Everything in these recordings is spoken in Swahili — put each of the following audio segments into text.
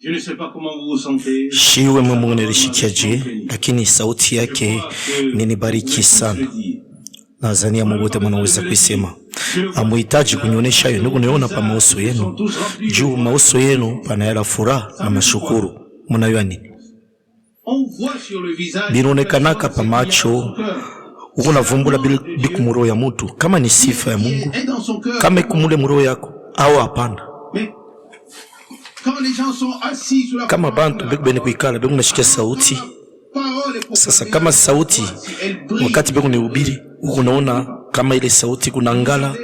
Je ne sais pas comment vous vous sentez. Shiwe Mungu nilishikiaje, lakini sauti yake ninibariki sana. Nazania Mungu wote mnaweza kusema. Amuhitaji kunionesha hiyo, ndugu, niona pa mauso yenu. Juu mauso yenu panayala furaha na mashukuru. Mnayua nini? Binaonekanaka pa macho. Uko navumbula biku muro ya mtu kama ni sifa ya Mungu, kama ikumule muro yako au hapana. Kama bantu biku bene kuikala biku nashikia sauti. Sasa kama sauti wakati biku nihubiri, uko naona kama ile sauti kunangala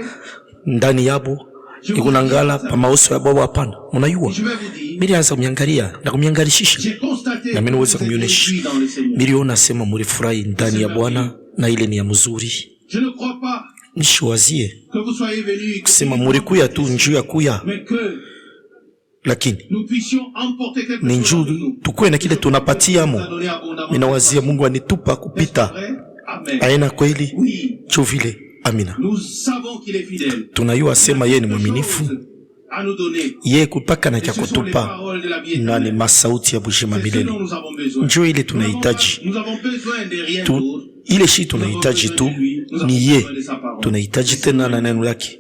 ndani yabo, ikunangala pa mauso ya baba hapana. Unayua mimi anza kumyangalia na kumyanganishisha na mimi naweza kumionesha. Miliona sema muri furahi ndani ya Bwana na ile ni ya mzuri. Nishiwazie kusema muri kuya tu njuu ya kuya, lakini ni njuu tukue na kile tunapatiamo. Ninawazia Mungu anitupa kupita aina kweli chuvile. Amina. Tunayua sema yeye ni mwaminifu, yeye kupaka na kutupa na ni masauti ya bushima milele. Njoo ile tunahitaji ile shi tunahitaji tu ni ye, tunahitaji tena na neno lake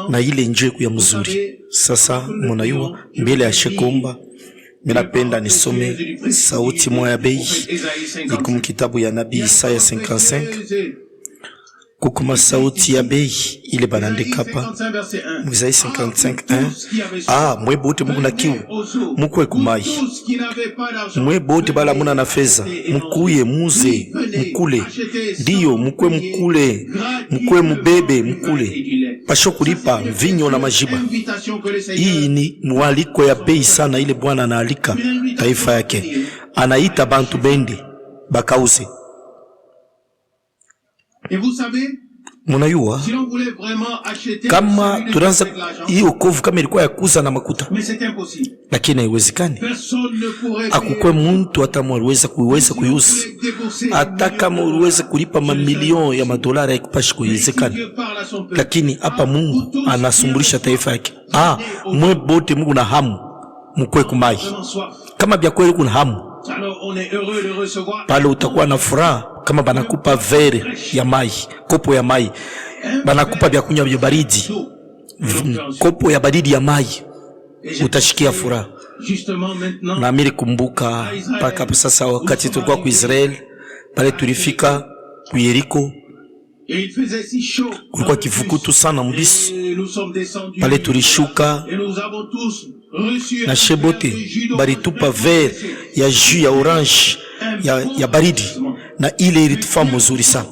na ile njoo ya mzuri. Sasa mnayua mbele ya shekomba, minapenda nisome sauti moja ya bei iko kitabu ya nabii Isaya 55. Kukuma sauti ya bei ile banandika pa Isaya 55:1. Mwe bote Mungu na kiu mukwe kumai, mwe bote bala muna na feza mukuye muze mukule, ndiyo mukwe mukule, mukwe mubebe mukule, pasho kulipa vinyo na majiba. Hii ni mwaliko ya bei sana ile Bwana anaalika taifa yake, anaita bantu bende bakauze. Munayua kama tunaanza hiyo kovu kama ilikuwa ya kuza na makuta, lakini haiwezekani. Akukwe muntu hata mwaliweza kuyuza, hata kama uliweza kulipa mamilioni ya madolari haikupashi kuwezekana. Lakini hapa Mungu anasumbulisha taifa yake. Mwe bote Mungu na hamu mkwe kumai, kama bya kweli kuna hamu pale utakuwa na furaha. Kama banakupa vere ya mai, kopo ya mai, banakupa vya kunywa vya baridi, kopo ya baridi ya mai, utashikia furaha. Na mimi kumbuka paka sasa wakati tulikuwa ku Israel, pale tulifika ku Yeriko, kulikuwa kifukutu sana mbisi. Pale tulishuka na shebote baritupa vere ya jus ya orange ya baridi, na ile ilitufa mzuri sana.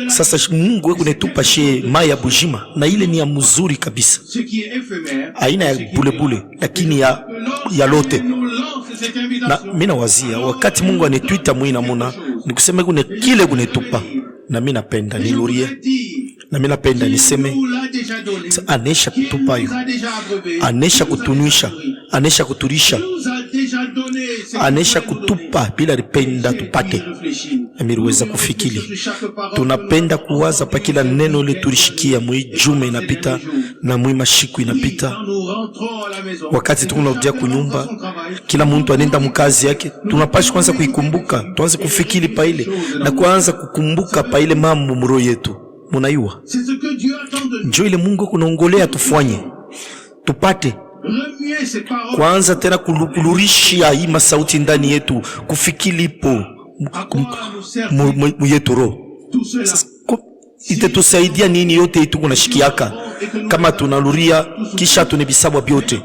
Sasa Mungu wewe kunetupa she mai ya bujima, na ile ni ya mzuri kabisa, aina ya bulebule lakini ya lote. Na mimi nawazia wakati Mungu anetwita mwina muna nikusema kune kile kunetupa, na mimi napenda nilurie, na mimi napenda niseme anesha kutupayo, anesha kutunisha, anesha kuturisha, anesha kutupa bila ripenda tupate. Amiruweza kufikiri tunapenda kuwaza pa kila neno ile tulishikia mwi jume inapita na mwi mashiku inapita. Wakati tunarudia kunyumba, kila mtu anenda mkazi yake, tunapaswa kwanza kuikumbuka, tuanze kufikiri pa ile na kuanza kukumbuka pa ile mambo muro yetu. Munayua njoo ile Mungu kunaongolea tufanye tupate kwanza tena kulurisha hii masauti ndani yetu, kufikiri po yetu roho. Itatusaidia nini yote itu kunashikiaka kama tunaluria kisha tunebisabwa byote.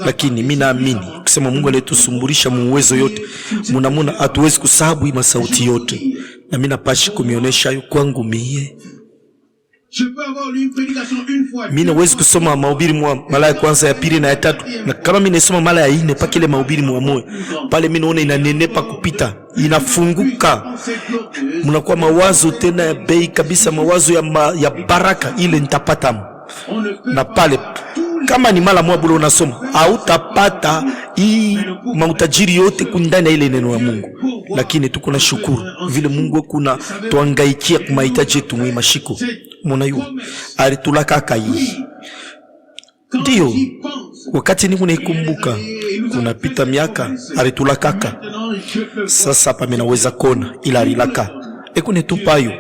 Lakini mimi naamini kusema Mungu aletusumburisha muwezo yote, munamuna hatuwezi kusahabu hii masauti yote, na mimi napashi kumionesha hayo kwangu mie. Mimi naweza kusoma mahubiri mara ya kwanza, ya pili na ya tatu, na kama mimi nasoma mara ya 4 paka ile mahubiri moja pale, mimi naona inanenepa kupita, inafunguka, mnakuwa mawazo tena ya bei kabisa, mawazo ya baraka ile nitapata. Na pale kama ni mara moja bure unasoma, hautapata hii mautajiri yote kundani ile neno la Mungu. Lakini tuko na shukuru vile Mungu kuna tuangaikia kwa mahitaji yetu mashiko. Munayua alitulaka kai, ndio wakati ni kunaikumbuka kunapita miaka aritulakaka. Sasa hapa minaweza kona ila arilaka ekune tupayo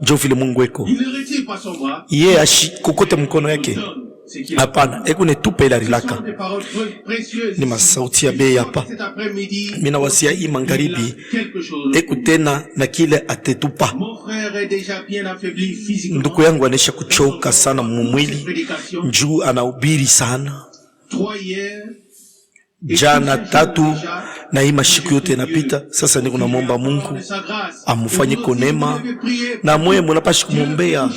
njo vile Mungu eko ye ashi kukote mkono yake. Hapana, ekune tupa ila arilaka. Ni masauti ya bei hapa. Mina wasia hii magharibi ekutena na kile atetupa. Ndugu yangu anesha kuchoka sana mumwili njuu anahubiri sana. Jana 3 na hii mashiku yote napita. Sasa niko namwomba Mungu amufanye konema na mwe munapashi kumwombea.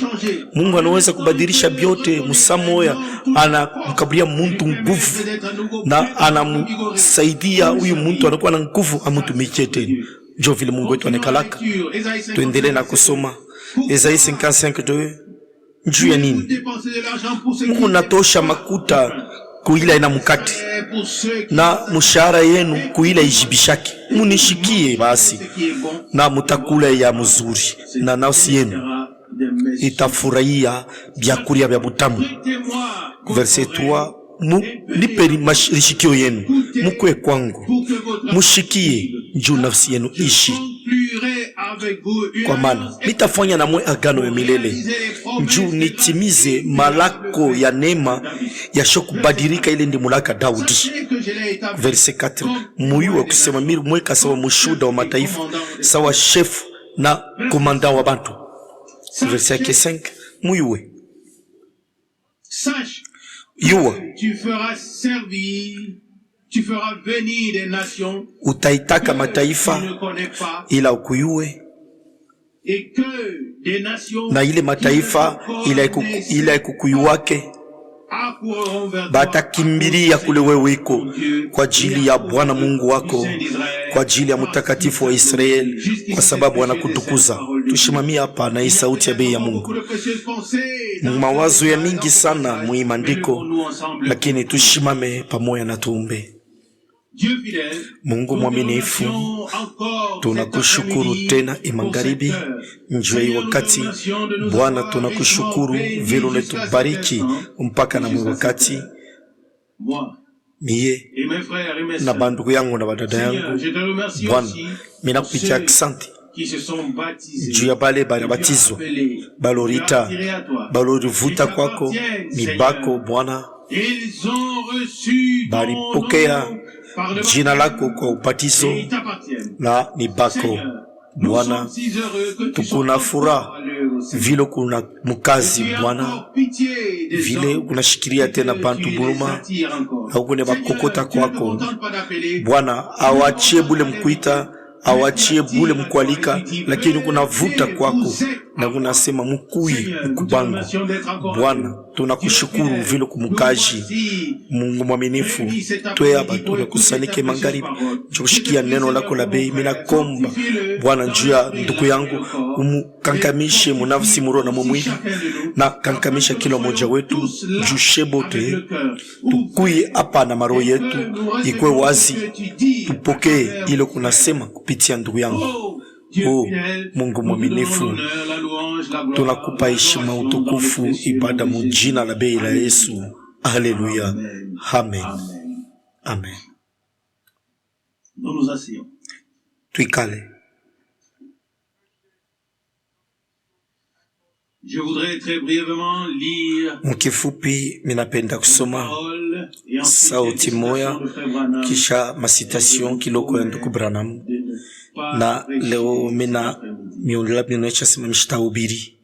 Mungu anaweza kubadilisha byote. Musamoya anamkaburia muntu nguvu na anamsaidia huyu muntu anakuwa na nguvu amutumikie tena. Njo vile Mungu wetu anekalaka. Tuendelee na kusoma Esaïe 55:2. Njuu ya nini? Mungu natosha makuta kuila ina mukati na mushahara yenu kuila ijibishaki. Munishikie basi na mutakula ya mzuri na nafsi yenu itafurahia byakuria bya butamu. Verset 3, nipeni mashikio yenu mukwe kwangu, mushikie njuu nafsi yenu ishi, kwa maana nitafanya na mwe agano ya milele njuu nitimize malako ya neema ya shokubadilika ile ndi mulaka Daudi. Verset 4, muyuwa kusema miri mweka sawa mushuda wa mataifa, sawa chef na komanda wa bantu. Verset 5, muyuwe yuwa utaitaka mataifa ila ukuyue, na ile mataifa ila ikukuyuwake batakimbilia kule wewe iko, kwa ajili ya Bwana Mungu wako, kwa ajili ya mtakatifu wa Israeli, kwa sababu anakutukuza. Tushimamie hapa na hii sauti ya bei ya Mungu. Mawazo ya mingi sana muimandiko, lakini tushimame pamoja na tuombe. Mungu mwaminifu, tunakushukuru tena imagharibi njoi wakati. Bwana, tunakushukuru vile unetubariki mpaka na wakati. Mie na bandugu yangu na badada yangu, Bwana, mina kupitia asante juu ya bale banabatizwa, balorita, balorivuta kwako mibako. Bwana, balipokea jina lako kwa upatizo na mibako. Bwana, tukuna furaha vile kuna mukazi. Bwana, vile unashikilia tena bantu buluma na ukune bakokota kwako. Bwana, awachie bule mkuita, awachie bule mkualika, lakini kunavuta kwako na kunasema mukui mkubangu. Bwana, tunakushukuru vile kumukaji. Mungu mwaminifu, tuwe hapa tunakusanike magharibi kushikia neno lako la bei. Mina komba Bwana njuu ya ndugu yangu, umukankamishe munafsi muro na mumwili, na kankamisha kila moja wetu juu bote. Tukui hapa na maro yetu ikwe wazi, tupokee ile kunasema kupitia ndugu yangu. Mungu mwaminifu, tunakupa heshima, utukufu, ibada mujina la bei la Yesu. Haleluya. Amen. Amen. Tuikale. Je voudrais très brièvement lire mkifupi minapenda kusoma sauti moya kisha masitation kiloko ya ndugu Branham, na leo mina miundila binoecha sema mshitahubiri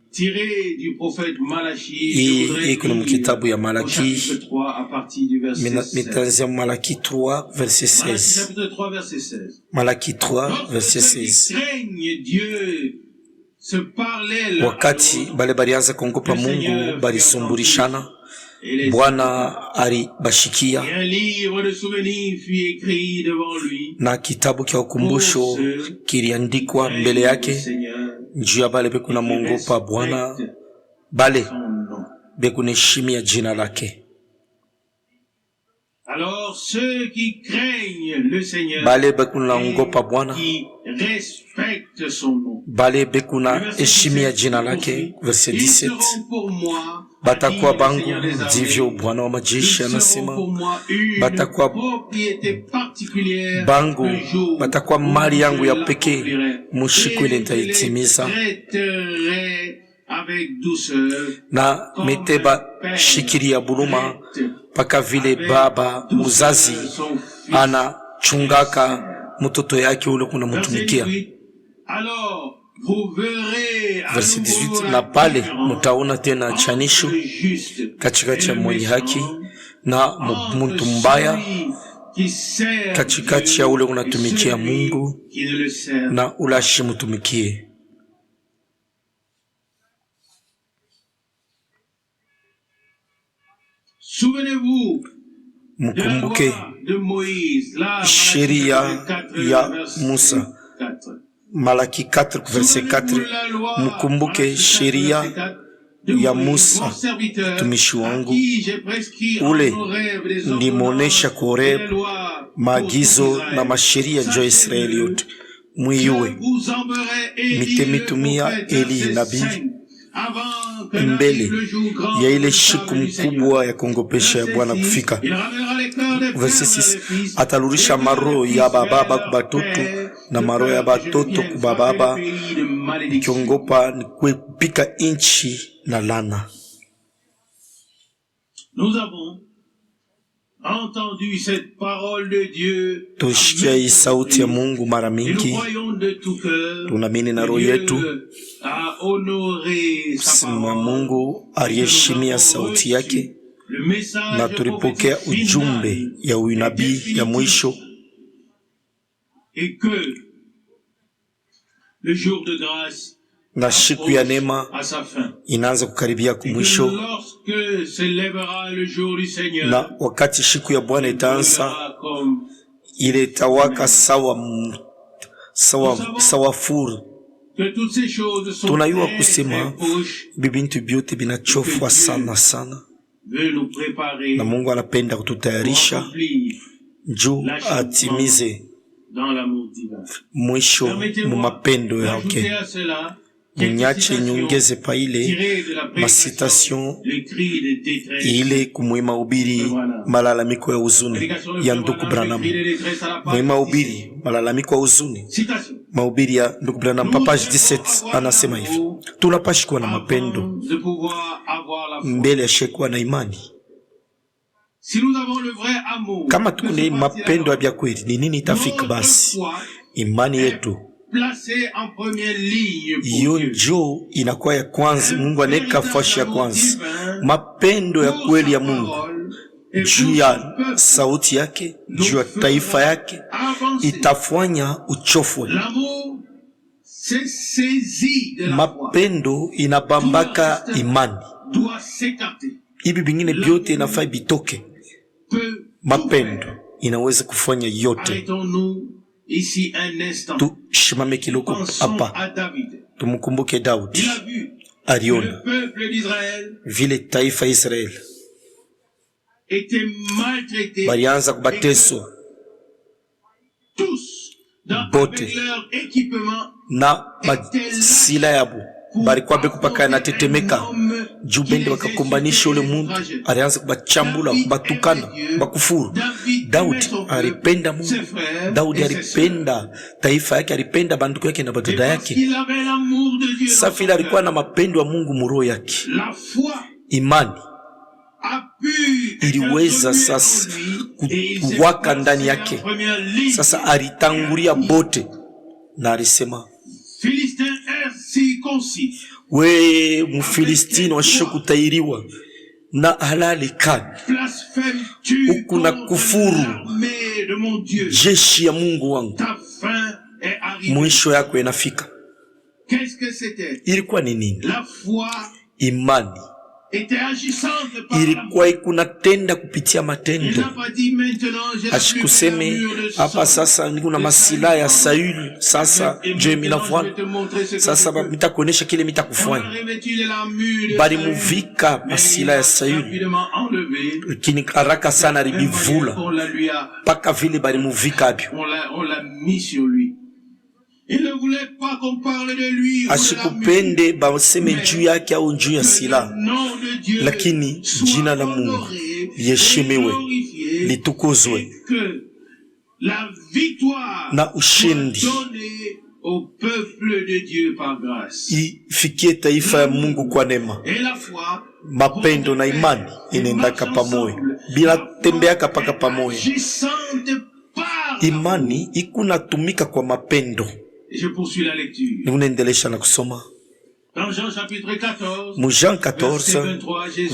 hii kuna mkitabu ya Malaki. Mitanzia Malaki 3 verset 16. Malaki 3 verset 16. Wakati bale balianza kongopa Mungu, balisumburishana, Bwana alibashikia na kitabu kia ukumbusho kiliandikwa mbele yake njuu ya bale bekuna mongopa Bwana, bale bekuneshimia jina lake. ceux qui craignent le Seigneur, bale bekunangopa Bwana, qui respectent son nom. bale bekuna heshimia jina lake. Verset Ils 17, seront pour moi, batakuwa a dit le bangu, Seigneur des armées. ndivyo Bwana wa majeshi Ils seront anasema, pour moi une batakuwa propriété particulière bangu, le jour batakuwa où mali yangu je ya pekee, l'accomplirai. mushiku ile Et je les nitaitimiza, traiterai avec douceur, na meteba shikiri ya buluma, paka vile baba muzazi ana chungaka mtoto yake ule kuna mutumikia. alors vous verrez à Verset nouveau 18, la na pale différence mutaona tena entre chanisho le juste katikati ya et le mwenye haki méchant, na entre muntu mbaya, celui qui sert katikati Dieu ya ule et unatumikia celui Mungu qui ne le sert. na ulashi mutumikie. Souvenez-vous de la Mkumbuke loi de Moïse, là, sheria ya Musa, 4. Malaki 4 verset 4. Mkumbuke sheria ya Musa mtumishi wangu, ule ndimonesha kwa Horeb maagizo na masheria juu ya Israeli yote. Mwiyuwe mitemitumia Eli nabii mbele ya ile siku mkubwa ya kongopesha ya Bwana kufika. Verse 6, atalurisha maro ya bababa kubatoto na maro ya batoto kubababa, kiongopa ni kupika inchi na lana. Nous avons entendu cette parole de Dieu, tushikia hii sauti ya Mungu mara et nous mingi, croyons de tout cœur tunamini na roho que yetu Dieu a honoré sa sima parole. Mungu aliyeshimia sauti yake, Le message na tulipokea prophétique ujumbe final ya unabii ya mwisho, et que le jour de grâce na siku ya neema à sa fin. inaanza kukaribia Et que kumwisho, lorsque s'élèvera le jour du Seigneur, na wakati siku ya Bwana il itaanza, sera comme ile itawaka sawa furu. que toutes ces choses sont Tunayua très, kusema très proches, bibintu vyote vinachofwa sana sana, veut nous préparer na Mungu anapenda pour kututayarisha accomplir juu atimize dans l'amour divin. mwisho mu Permettez-moi mapendo d'ajouter yake. à cela quelques Munyache citations nyongeze pa ile tirées de la prédication, masitation le cri de détresse. ile kumwima ubiri malalamiko ya huzuni Prédication ya de ndugu le Branham, cri de détresse à la page mwima 17. ubiri malalamiko ya huzuni, Citation. mahubiri ya ndugu Branham page 17 anasema hivi: tunapashi kuwa na mapendo Avant de pouvoir avoir la foi. mbele ya shekuwa na imani. Si nous avons le vrai amour, Kama que tukune se mapendo ya passe-t-il vya kweli, ni nini itafika? Notre Basi foi imani yetu placée en première ligne pour hiyo Dieu. njoo inakuwa ya kwanza. Mungu anaweka fashi ya kwanza, mapendo ya kweli ya Mungu juu ya sauti yake, juu ya taifa yake, itafanya uchofwe. L'amour s'est saisi de la foi, Mapendo inabambaka imani, doit s'écarter, hivi vingine vyote inafaa bitoke. peut tout Mapendo faire. inaweza kufanya yote. Arrêtons-nous ici un instant. Tushimame kiloko Pensons hapa, à David. tumkumbuke Daudi. Il a vu Aliona le peuple d'Israël vile taifa ya Israeli était maltraité, balianza kubateswa tous dans bote avec leur équipement. na masila yabo balikuwa bekupaka na tetemeka juu bende wakakombanisha ule mundu, alianza kubachambula, kubatukana, bakufuru. Daudi alipenda Mungu, Daudi alipenda taifa yake, alipenda banduku yake na badada yake. Safili alikuwa na mapendo ya Mungu muroho yake. Imani iliweza sasa kuwaka ndani yake. Sasa alitangulia bote na alisema, we Mfilistini washisho kutairiwa na halali kani, huku na kufuru jeshi ya Mungu wangu, mwisho yako inafika. Ilikuwa ni nini? Imani ilikuwa ikunatenda kupitia matendo. Asikuseme hapa sasa niko na masila ya Saul, sasa je minafanya sasa mitakuonesha kile mitakufanya. Bali muvika masila ya Saul, lakini haraka sana ribivula paka vile bali muvika abyo. Asikupende baseme juu yake au juu ya sila, lakini jina la Mungu liheshimiwe, litukuzwe na ushindi ifikie taifa ya Mungu kwa neema. Mapendo na imani inaendaka pamoja, bila tembeaka paka pamoja. Imani ikunatumika kwa mapendo. Je poursuis la lecture. Nikunaendelesha na kusoma. Dans Jean chapitre 14, mu Jean 14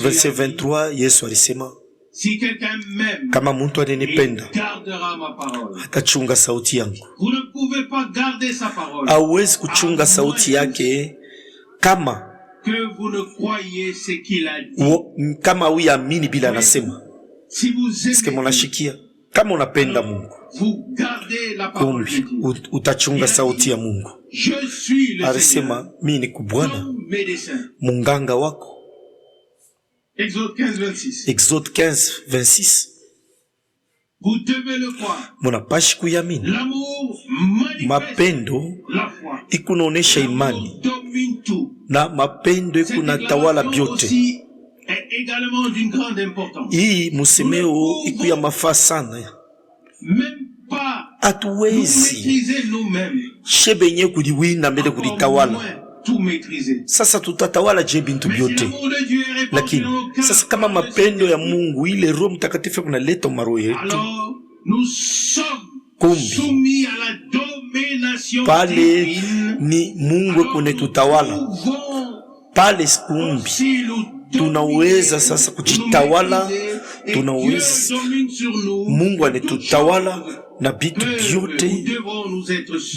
verset 23, Yesu alisema, si quelqu'un m'aime, kama mtu ananipenda gardera ma parole. atachunga sauti yangu. Vous ne pouvez pas garder sa parole. Hawezi kuchunga sauti yake kama que vous ne croyez ce qu'il a dit. Kama uamini bila anasema. Si vous aimez, munashikia kama unapenda Mungu, vous gardez la parole de Dieu. Utachunga sauti ya Mungu. Je suis le Seigneur, mimi ni kubwana munganga wako. Exode 15:26. Exode 15:26. Vous devez le croire. Munapashi kuyamini. L'amour mapendo la foi. Ikunaonesha imani na mapendo ikunatawala vyote. Est également d'une grande importance. Hii musemeo iku ya mafaa sana. Même pas hatuwezi maîtriser nous-mêmes. Shebenye kuliwina mbele kulitawala. Tout maîtriser. Sasa tutatawala je bintu vyote. Lakini sasa kama mapendo ya Mungu ile Roho Mtakatifu kunaleta maroho yetu. Alors nous sommes soumis à la domination pale divine. Ni Mungu kunetutawala. Pale kumbi tunaweza sasa kujitawala, tunaweza Mungu anetutawala na vitu vyote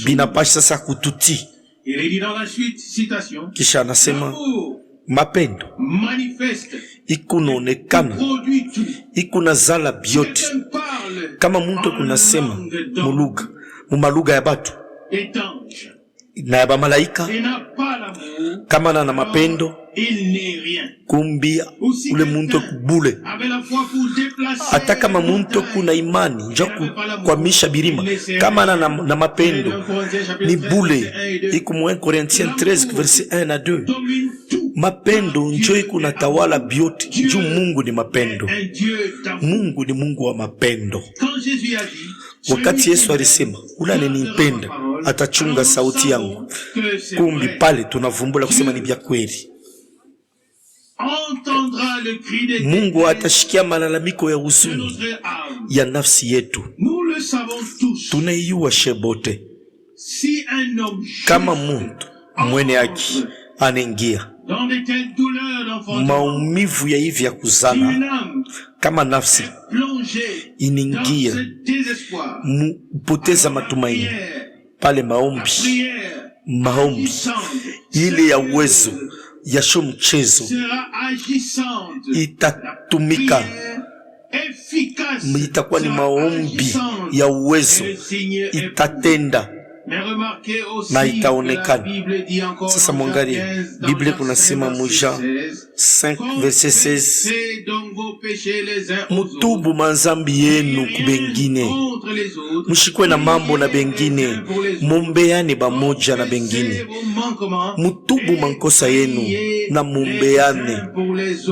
binapashi sasa kututi. Kisha anasema mapendo ikunaonekana ikunazala vyote. Kama mtu kunasema mumalugha ya batu na ya bamalaika, kama na mapendo kumbi ule muntu kubule. Hata kama muntu kuna imani nja kwamisha birima, kama na mapendo ni bule. Iku 1 Corinthiens 13 verset 1 na 2. Mapendo njo ikunatawala byote. Juu Mungu ni mapendo. Mungu ni Mungu wa mapendo. Wakati Yesu alisema ule ananipenda atachunga sauti yangu, kumbi pale tunavumbula kusema ni vya kweli. Mungu atashikia malalamiko ya huzuni ya nafsi yetu. Tunaijua shebote. Kama mtu mwene haki anaingia maumivu ya hivi ya kuzala, kama nafsi iningia mupoteza matumaini, pale maombi ile ya uwezo ya sho mchezo itatumika. Itakuwa ni maombi ya uwezo, itatenda na itaonekana. Sasa mwangalie Biblia kunasema Jean 5 verset 16, mutubu manzambi yenu kubengine, mushikwe na mambo na bengine, mumbeane bamoja na bengine. Mutubu mankosa yenu na mumbeane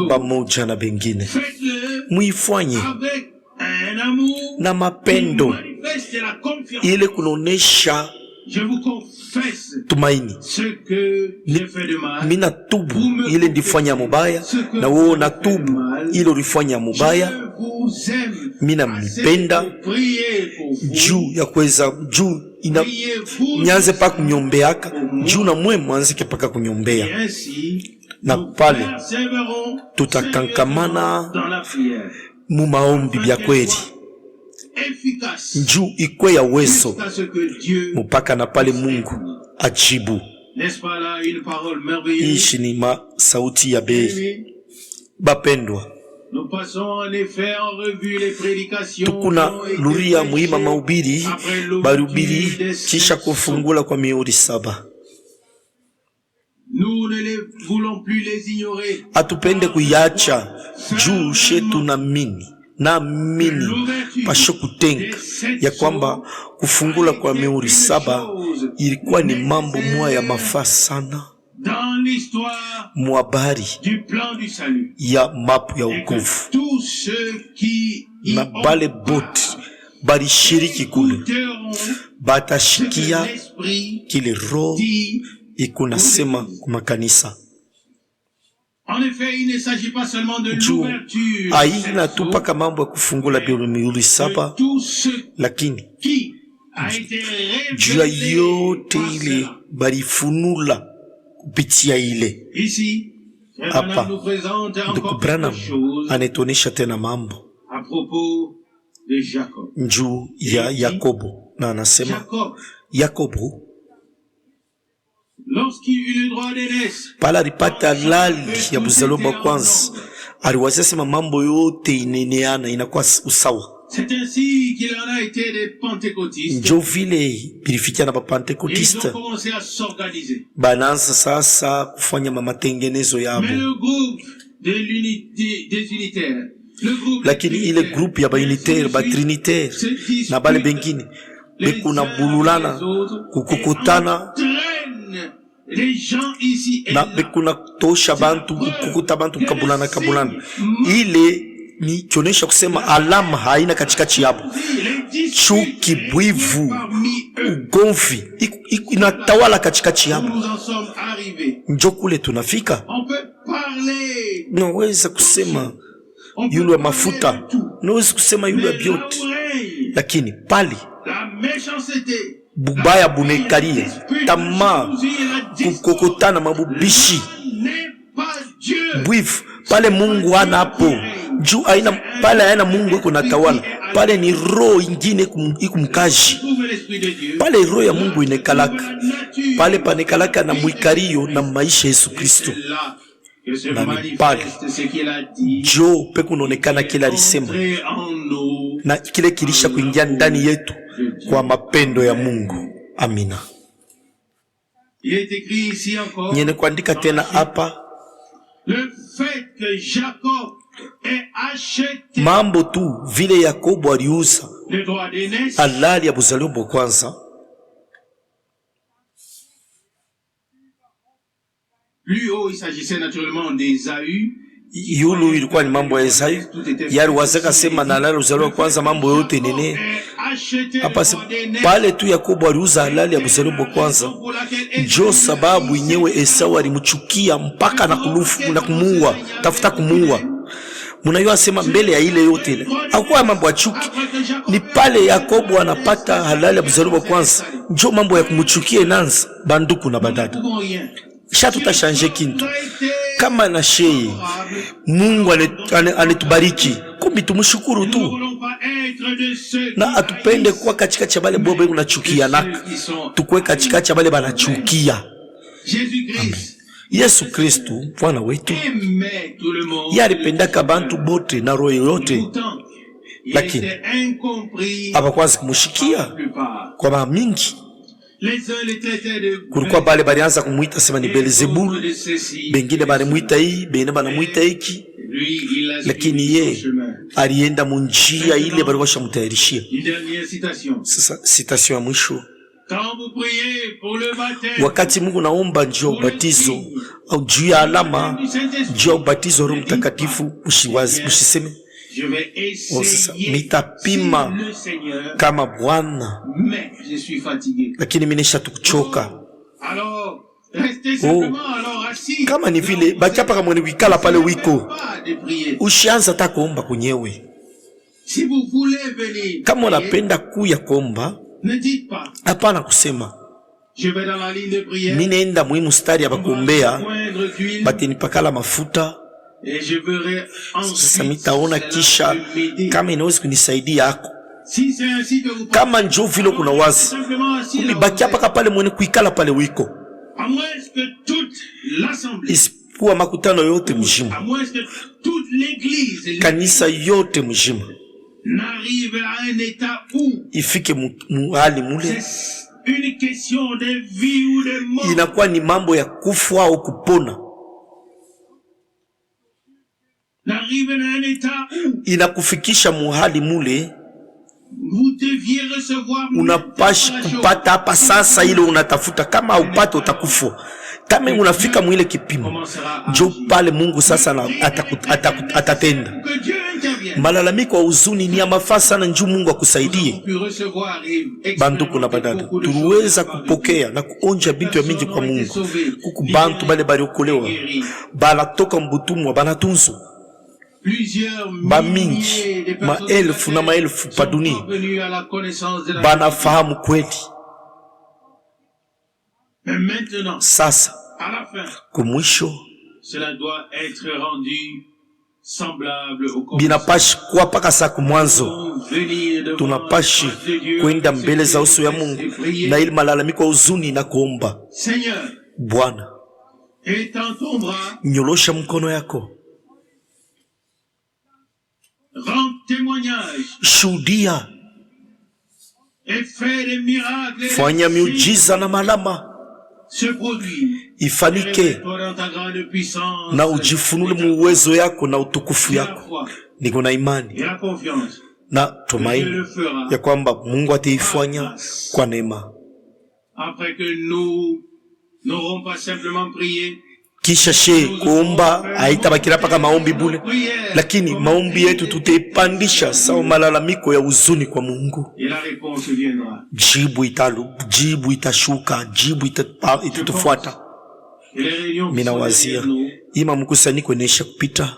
bamoja na bengine. Muifanye na mapendo ile kunaonesha tumaini. Mina tubu ile ndifanya mubaya, na wewe na tubu ile ulifanya mubaya. Mina mpenda juu ya kweza juu nyanze pa kunyombeaka juu na mwe mwanzike paka kunyombea, na pale tutakankamana mu maombi bya kweli njuu ikwe ya uwezo mupaka na pale Mungu ajibu. Ishi ni sauti ya bei. Bapendwa, nous passons en effet en revue les prédications tukuna luria muima mahubiri barubiri kisha kufungula kwa mihuri 7. Nous ne les voulons plus les ignorer. Atupende kuyacha juu shetu naamini pasho kutenga ya kwamba kufungula kwa mihuri 7 ilikuwa ni mambo moya ya mafaa sana mwabari ya mapu ya ukovu, na bale bote barishiriki kule batashikia kile roho ikunasema kumakanisa. Juu haina tu paka mambo ya kufungula mihuri 7, lakini juu ya yote ile barifunula kupitia ile. Hapa ndugu Branham anatuonesha tena mambo juu ya Yakobo, na anasema Yakobo pala alipata halali ya buzalo bwa kwanza, aliwazia sema mambo yote ineneana inakuwa usawa. Njo vile bilifikia na bapentekotiste bananza sasa kufanya matengenezo yabo, lakini ile groupe ya baunitaire batrinitaire na bale bengine bekuna bululana kukukutana na bekuna tosha bantu kukuta bantu kabulana. Ile ni kionesha kusema alama haina katikati yabo. Chuki, bwivu, ugomvi inatawala katikati yabo. Njo kule tunafika. Naweza kusema yule wa mafuta, naweza kusema yule wa biote, lakini pali bubaya bunekalie tamaa kukokotana mabubishi bwivu pale Mungu hana hapo. Juu haina pale, haina Mungu iko natawala pale, ni roho ingine ikumkaji pale. Roho ya Mungu inekalaka pale, panekalaka na mwikario na maisha Yesu Kristo, na ni pale jo peku nonekana kila alisema na kile kilisha kuingia ndani yetu kwa mapendo ya Mungu. Amina. Nyene kuandika tena hapa mambo tu vile Yakobo aliuza halali ya buzalio bwa kwanza. Yulu ilikuwa ni mambo ya Esau, yari wazeka sema na halali buzalio bwa kwanza mambo yote nene. Hapa pale tu Yakobo aliuza halali ya buzalio bwa kwanza, njo sababu inyewe Esau alimuchukia mpaka na kumuua, tafuta kumuua. Munayua sema mbele ya ile yote ile hakuwa mambo ya chuki, ni pale Yakobo anapata halali ya buzalio bwa kwanza njo mambo ya kumuchukia inanza. Banduku na badada sha tutashanje kintu kama na sheye Mungu anitubariki kumbi tumushukuru tu, na atupende kuwa katikati ya bale bobe unachukia naka tukwe katikati ya bale banachukia. Amen. Yesu Kristu Bwana wetu alipendaka bantu bote na roho yote, lakini abakwazi kumushikia kwa mara mingi. Kulikuwa bale balianza kumuita sema ni Belzebul, bengine balimuita hii, bengine banamuita hiki, lakini ye alienda munjia ile balikuwa shamutayarishia. Sasa citation ya mwisho: wakati Mungu naomba njoo ubatizo au juu ya alama, juu ya ubatizo Roho Mtakatifu, usiseme sasa mitapima kama Bwana, lakini mimi nishakuchoka. Kama ni vile bakiapa kama ni wikala pale wiko ushianza hata kuomba kunyewe. Kama unapenda kuya kuomba, hapana kusema mimi naenda muhimu stari ya bakuombea batinipakala mafuta. Sasa mitaona kisha kama inaweza kunisaidia yako. Kama njoo vile kuna wazi kubibaki hapa pale mwene kuikala pale wiko, kuwa makutano yote mjima, à moins que toute l'église kanisa yote mjima n'arrive à un état où ifike muhali mule, c'est une question de vie ou de mort. inakuwa ni mambo ya kufa au kupona. N'arrive à un état où Inakufikisha muhali mule, vous deviez recevoir unapashi kupata hapa sasa ile unatafuta. Kama upate utakufa. Kama unafika mwile kipimo, njo pale Mungu sasa atatenda. Malalamiko wa huzuni ni ya mafaa sana, njoo Mungu akusaidie. Banduku na badada, tuliweza kupokea na kuonja bintu ya mingi kwa Mungu. Kuku bantu bale baliokolewa, banatoka mbutumwa, banatunzwa bamingi, maelfu na maelfu pa dunia banafahamu kweli. Sasa kumwisho binapashi kuwa paka saa kumwanzo, tunapashi kwenda mbele za uso ya Mungu na ili malalamiko ya huzuni na kuomba, Bwana, nyolosha mkono yako, shuhudia, fanya miujiza na malama ifanike, na ujifunule muwezo yako na utukufu yako. Niko na imani na tumaini ya kwamba Mungu ataifanya kwa neema. Kisha kuomba haitabakira paka maombi bule, lakini maombi yetu tutaipandisha sawa malalamiko ya huzuni kwa Mungu. Jibu itashuka, jibu itatufuata. Mina wazia ima mkusanyiko inesha kupita,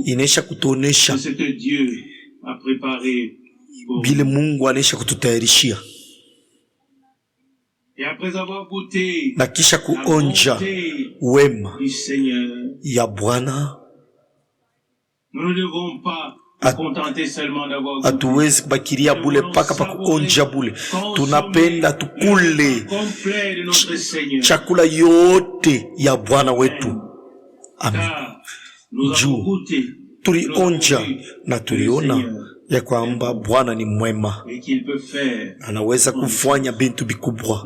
inesha kutuonesha bile Mungu anesha kututayarishia, na kisha kuonja wema ya Bwana. Hatuwezi kubakiria bule paka pa kuonja bule. Tunapenda tukule chakula yote ya Bwana wetu. Amen. Juu tulionja na tuliona ya kwamba Bwana ni mwema, anaweza kufanya bintu bikubwa.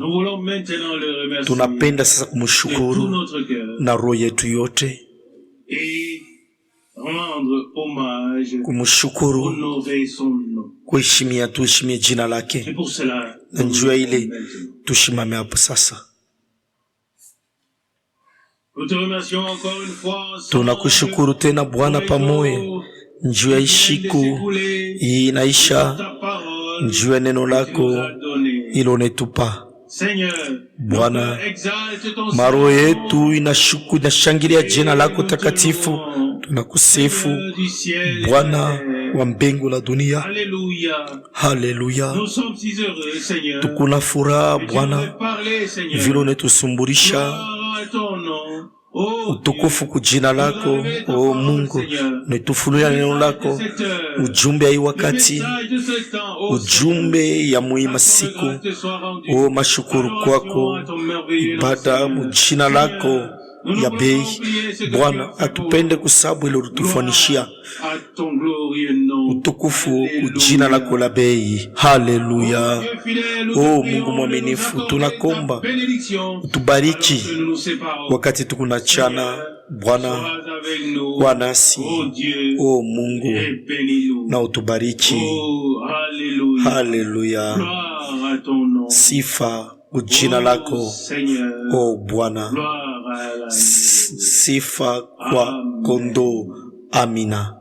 Tunapenda sasa kumshukuru na roho yetu yote, kumshukuru, kuheshimia, tuheshimie jina lake, na njua ile tushimame hapo sasa. Tunakushukuru tena Bwana pamoja njua ishiku inaisha, njua neno lako ilonetupa Bwana. Maro yetu inashangilia jina lako takatifu. Tunakusifu Bwana wa mbingu na dunia. Haleluya. Tukuna furaha Bwana vile unetusumburisha. Utukufu kujina lako, o Mungu, netufunulia neno lako, ujumbe ya wakati, ujumbe ya muhimu siku. O mashukuru kwako, ibada mujina lako ya bei. Bwana, atupende kusabu ile utufanishia. Utukufu ujina lako la bei. Haleluya. O Mungu mwaminifu, tunakomba utubariki wakati tukunachana Bwana, kwa nasi. O Mungu, na utubariki. Haleluya. Sifa ujina lako, o Bwana. Sifa kwa kondo. Amina.